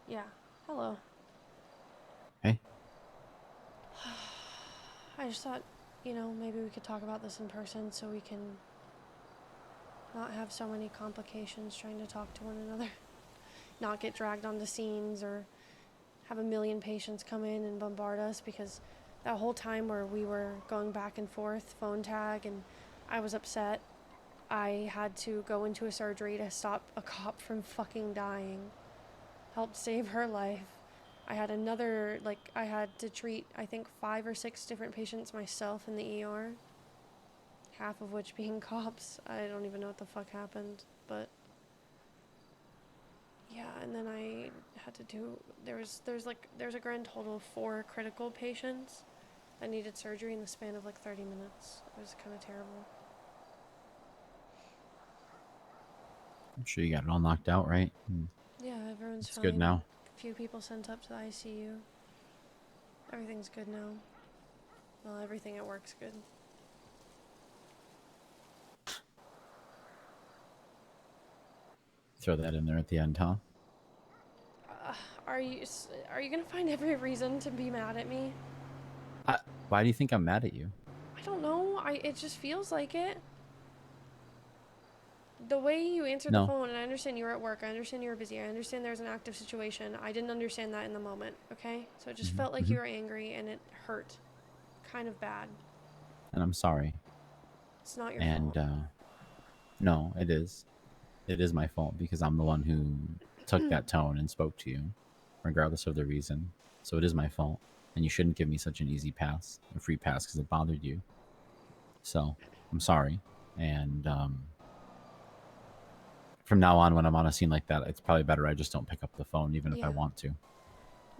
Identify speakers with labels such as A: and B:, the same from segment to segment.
A: Yeah. Hello.
B: Hey.
A: I just thought, you know, maybe we could talk about this in person so we can not have so many complications trying to talk to one another. Not get dragged onto scenes or have a million patients come in and bombard us, because that whole time where we were going back and forth, phone tag, and I was upset, I had to go into a surgery to stop a cop from fucking dying. Helped save her life. I had another, I had to treat, I think, 5 or 6 different patients myself in the ER. Half of which being cops. I don't even know what the fuck happened, but yeah, and then I had to do, there's a grand total of 4 critical patients that needed surgery in the span of like 30 minutes. It was kind of terrible.
B: I'm sure you got it all knocked out, right?
A: Yeah, everyone's
B: It's
A: fine.
B: good now.
A: A few people sent up to the ICU. Everything's good now. Well, everything at work's good.
B: Throw that in there at the end, huh?
A: Are you gonna find every reason to be mad at me?
B: Why do you think I'm mad at you?
A: I don't know. It just feels like it. The way you answered the
B: No.
A: phone, and I understand you were at work, I understand you were busy, I understand there was an active situation. I didn't understand that in the moment, okay? So it just felt like you were angry, and it hurt. Kind of bad.
B: And I'm sorry.
A: It's not your
B: And,
A: fault.
B: no, it is. It is my fault because I'm the one who took that tone and spoke to you, regardless of the reason. So it is my fault. And you shouldn't give me such an easy pass, a free pass, because it bothered you. So I'm sorry. And, from now on, when I'm on a scene like that, it's probably better I just don't pick up the phone, even if I
A: Yeah.
B: want to.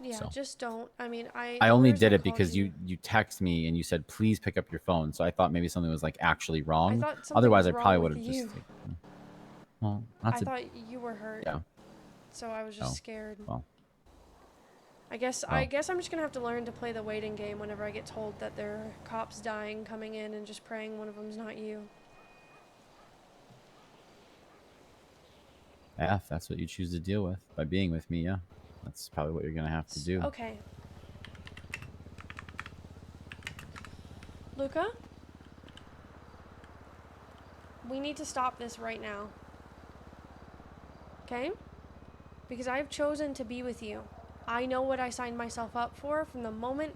A: Yeah,
B: So
A: just don't. I mean,
B: I
A: the
B: only
A: only reason
B: did
A: I
B: it
A: called
B: because
A: you,
B: you text me and you said please pick up your phone. So I thought maybe something was like actually
A: I
B: wrong.
A: thought something
B: Otherwise,
A: was
B: I
A: wrong
B: probably would
A: with
B: have just
A: you.
B: well, not
A: I
B: to
A: thought you were hurt,
B: yeah.
A: so I was just
B: Oh
A: scared.
B: well,
A: I guess
B: well.
A: I'm just gonna have to learn to play the waiting game whenever I get told that there are cops dying coming in, and just praying one of them's not you.
B: Yeah, if that's what you choose to deal with by being with me, yeah, that's probably what you're gonna have to do.
A: Okay. Luca, we need to stop this right now. Okay? Because I've chosen to be with you. I know what I signed myself up for from the moment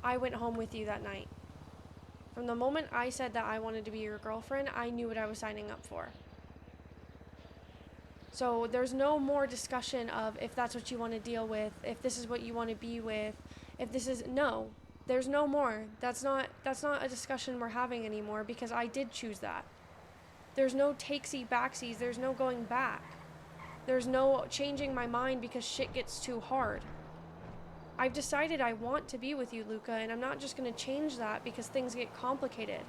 A: I went home with you that night. From the moment I said that I wanted to be your girlfriend, I knew what I was signing up for. So there's no more discussion of if that's what you want to deal with, if this is what you want to be with, if this is no. There's no more. That's not a discussion we're having anymore, because I did choose that. There's no takesy backsies, there's no going back. There's no changing my mind because shit gets too hard. I've decided I want to be with you, Luca, and I'm not just going to change that because things get complicated,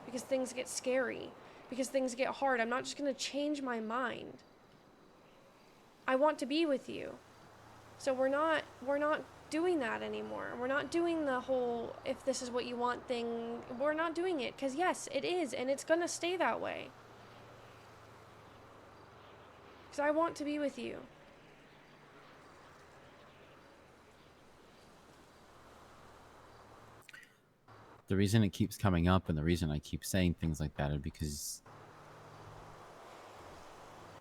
A: because things get scary, because things get hard. I'm not just going to change my mind. I want to be with you. So we're not doing that anymore. We're not doing the whole if this is what you want thing. We're not doing it, cuz yes, it is, and it's going to stay that way. Cuz I want to be with you.
B: The reason it keeps coming up and the reason I keep saying things like that is because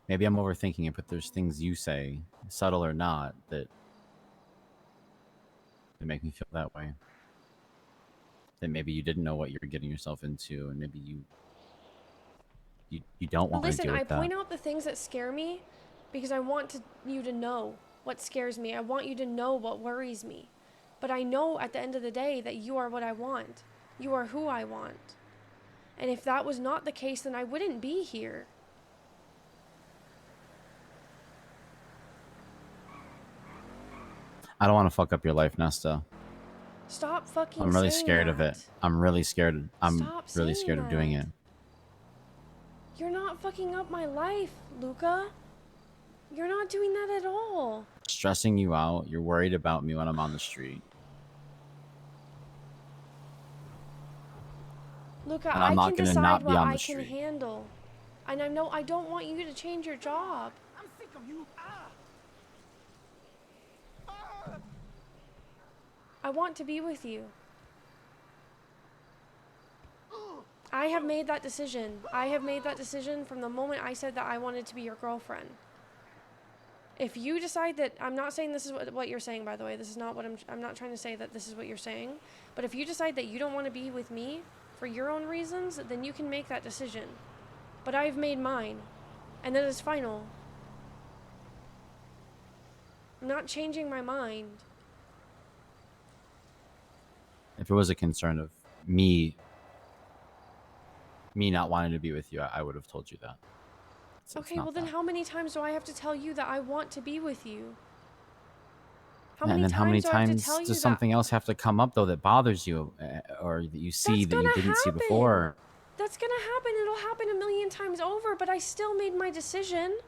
B: maybe I'm overthinking it, but there's things you say, subtle or not, that make me feel that way. That maybe you didn't know what you were getting yourself into, and maybe you don't want to
A: Listen,
B: deal
A: I
B: with that.
A: point out the things that scare me because I want you to know what scares me. I want you to know what worries me. But I know at the end of the day that you are what I want. You are who I want. And if that was not the case, then I wouldn't be here.
B: I don't want to fuck up your life, Nesta.
A: Stop fucking
B: I'm really
A: saying
B: scared of it.
A: that.
B: I'm really scared. I'm
A: Stop
B: really
A: saying
B: scared of doing
A: that.
B: it.
A: You're not fucking up my life, Luca. You're not doing that at all.
B: Stressing you out. You're worried about me when I'm on the street.
A: Luca,
B: And I'm
A: I
B: not
A: can
B: going to
A: decide
B: not be
A: what
B: on
A: I
B: the
A: can
B: street.
A: handle. And I know I don't want you to change your job.
C: I'm sick of you.
A: I want to be with you. I have made that decision. I have made that decision from the moment I said that I wanted to be your girlfriend. If you decide that, I'm not saying this is what you're saying, by the way. This is not what I'm not trying to say that this is what you're saying. But if you decide that you don't want to be with me for your own reasons, then you can make that decision. But I've made mine. And that is final. I'm not changing my mind.
B: If it was a concern of me not wanting to be with you, I would have told you that.
A: Okay, well then how many times do I have to tell you that I want to be with you? How
B: and
A: many
B: then
A: times
B: how many
A: do I have to
B: times
A: tell you
B: does something else have to come up though that bothers you, or that you see
A: That's
B: that you
A: gonna
B: didn't see
A: happen.
B: before?
A: That's gonna happen. It'll happen a million times over, but I still made my decision.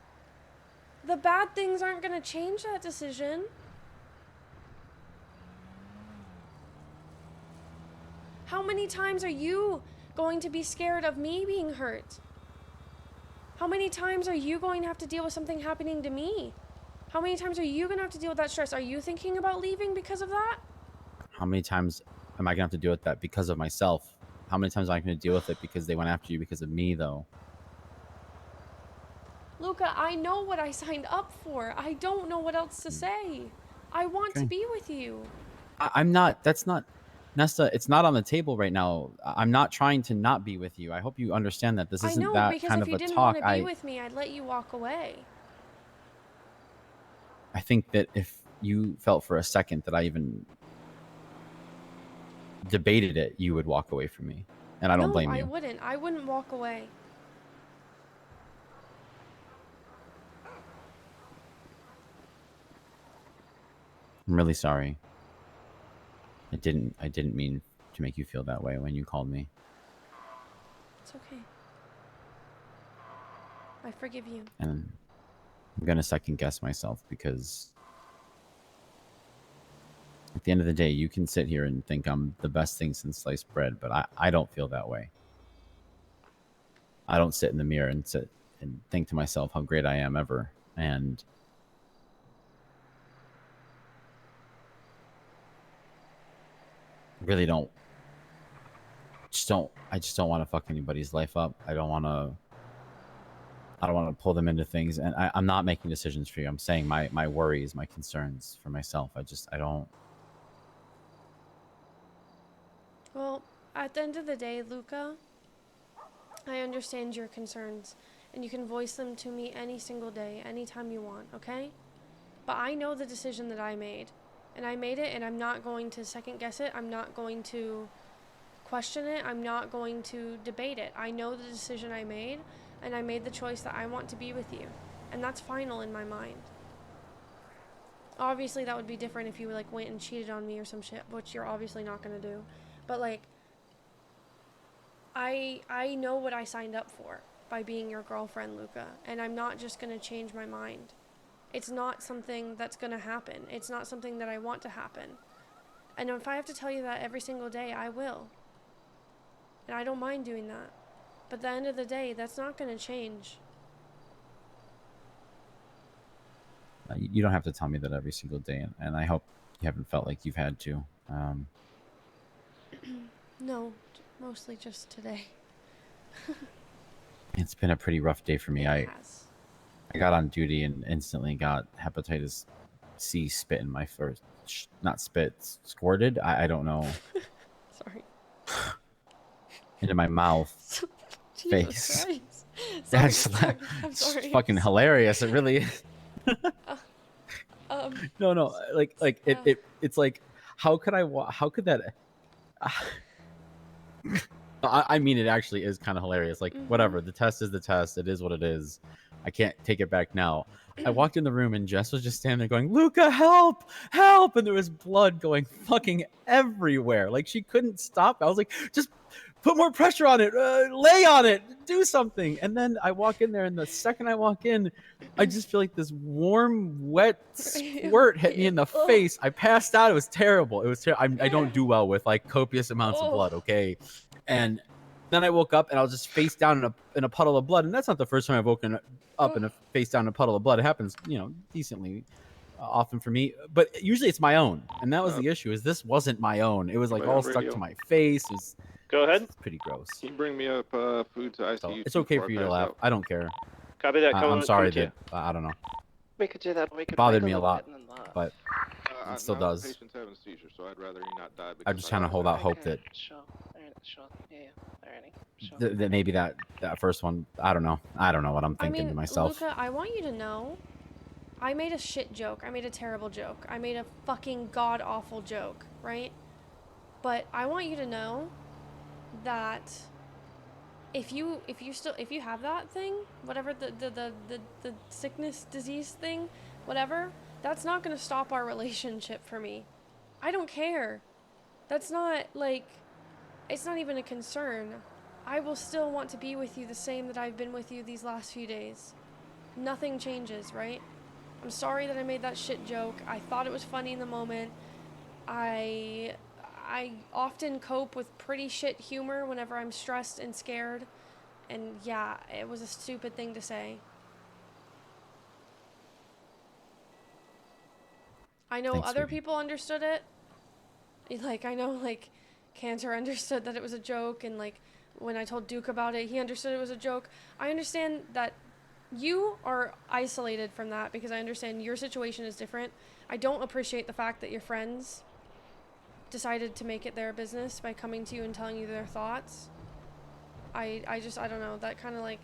A: The bad things aren't gonna change that decision. How many times are you going to be scared of me being hurt? How many times are you going to have to deal with something happening to me? How many times are you going to have to deal with that stress? Are you thinking about leaving because of that?
B: How many times am I going to have to deal with that because of myself? How many times am I going to deal with it because they went after you because of me, though?
A: Luca, I know what I signed up for. I don't know what else to say. I want to be with you.
B: I'm not. That's not. Nesta, it's not on the table right now. I'm not trying to not be with you. I hope you understand that. This isn't that kind of a talk.
A: Because if you didn't want to be with me, I'd let you walk away.
B: I think that if you felt for a second that I even debated it, you would walk away from me. And I don't blame you.
A: No, I wouldn't. I wouldn't walk away.
B: I'm really sorry. I didn't mean to make you feel that way when you called me.
A: It's okay. I forgive you.
B: And I'm going to second guess myself because at the end of the day, you can sit here and think I'm the best thing since sliced bread, but I don't feel that way. I don't sit in the mirror and sit and think to myself how great I am ever. And really I just don't want to fuck anybody's life up. I don't want to pull them into things. And I'm not making decisions for you. I'm saying my worries, my concerns for myself. I don't.
A: Well, at the end of the day, Luca, I understand your concerns, and you can voice them to me any single day, anytime you want, okay? But I know the decision that I made, and I made it, and I'm not going to second guess it. I'm not going to question it. I'm not going to debate it. I know the decision I made, and I made the choice that I want to be with you, and that's final in my mind. Obviously, that would be different if you like went and cheated on me or some shit, which you're obviously not gonna do. But like, I know what I signed up for by being your girlfriend, Luca, and I'm not just gonna change my mind. It's not something that's gonna happen. It's not something that I want to happen. And if I have to tell you that every single day, I will. And I don't mind doing that. But at the end of the day, that's not gonna change.
B: You don't have to tell me that every single day, and I hope you haven't felt like you've had to.
A: No, mostly just today.
B: It's been a pretty rough day for me. I got on duty and instantly got hepatitis C spit in my first, not spit, squirted. I don't know.
A: Sorry.
B: Into my mouth.
A: Jesus
B: face.
A: That's
B: I'm sorry. Fucking hilarious. It really is. No, like it's like, how could that I mean, it actually is kind of hilarious. Like, whatever, the test is the test. It is what it is. I can't take it back now. I walked in the room and Jess was just standing there going, Luca, help, help. And there was blood going fucking everywhere. Like, she couldn't stop. I was like, just put more pressure on it, lay on it, do something. And then I walk in there, and the second I walk in, I just feel like this warm, wet squirt hit me in the face. I passed out. It was terrible. It was terrible. I don't do well with like copious amounts of blood, okay? And then I woke up and I was just face down in a puddle of blood. And that's not the first time I've woken up in a face down in a puddle of blood. It happens, decently often for me, but usually it's my own, and that was the issue. Is this wasn't my own? It was like all stuck to my face.
C: Go ahead.
B: It's pretty gross.
D: Can you bring me up food to ICU?
B: So it's okay for you to laugh. I don't care.
C: Copy that.
B: I'm sorry that I don't know.
E: We could do that. We could
B: It bothered
E: wait
B: me a
E: little
B: lot,
E: bit and then laugh.
B: but it still does.
D: The patient's having a seizure, so I'd rather he not die.
B: I'm just trying to hold out hope that
E: Sure. Alright, sure. Yeah. Alrighty. Sure.
B: that maybe that first one. I don't know. I don't know what I'm thinking to myself.
A: Luca, I want you to know, I made a shit joke. I made a terrible joke. I made a fucking god awful joke, right? But I want you to know that if you have that thing, whatever the sickness, disease thing, whatever, that's not gonna stop our relationship for me. I don't care. That's not like, it's not even a concern. I will still want to be with you the same that I've been with you these last few days. Nothing changes, right? I'm sorry that I made that shit joke. I thought it was funny in the moment. I often cope with pretty shit humor whenever I'm stressed and scared. And yeah, it was a stupid thing to say. I know other people understood it. Like, I know, like, Cantor understood that it was a joke, and, like, when I told Duke about it, he understood it was a joke. I understand that you are isolated from that because I understand your situation is different. I don't appreciate the fact that your friends decided to make it their business by coming to you and telling you their thoughts. I don't know, that kind of, like,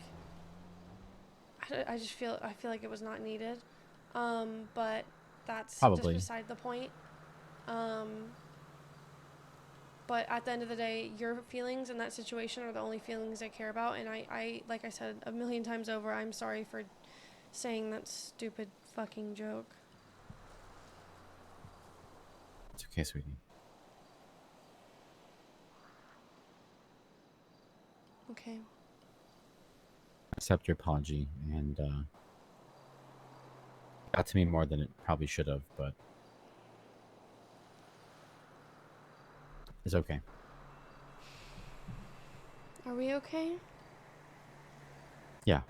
A: I feel like it was not needed. But that's
B: probably
A: just beside the point. But at the end of the day, your feelings in that situation are the only feelings I care about. And I like I said a million times over, I'm sorry for saying that stupid fucking joke.
B: It's okay, sweetie.
A: Okay.
B: Accept your apology, and got to me more than it probably should have, but it's okay.
A: Are we okay?
B: Yeah.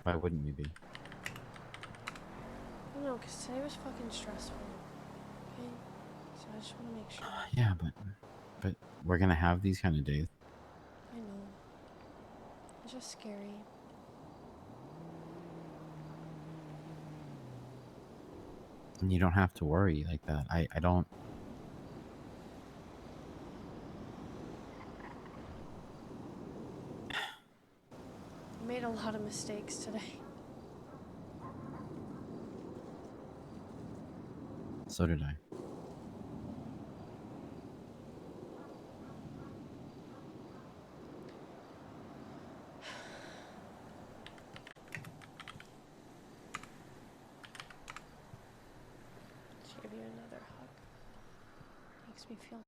B: Why wouldn't we be?
A: I don't know, because today was fucking stressful. Okay? So I just want to make sure.
B: Yeah, but we're gonna have these kind of days.
A: I know. It's just scary.
B: And you don't have to worry like that. I don't.
A: I made a lot of mistakes today.
B: So did I.
A: Give you another hug. Makes me feel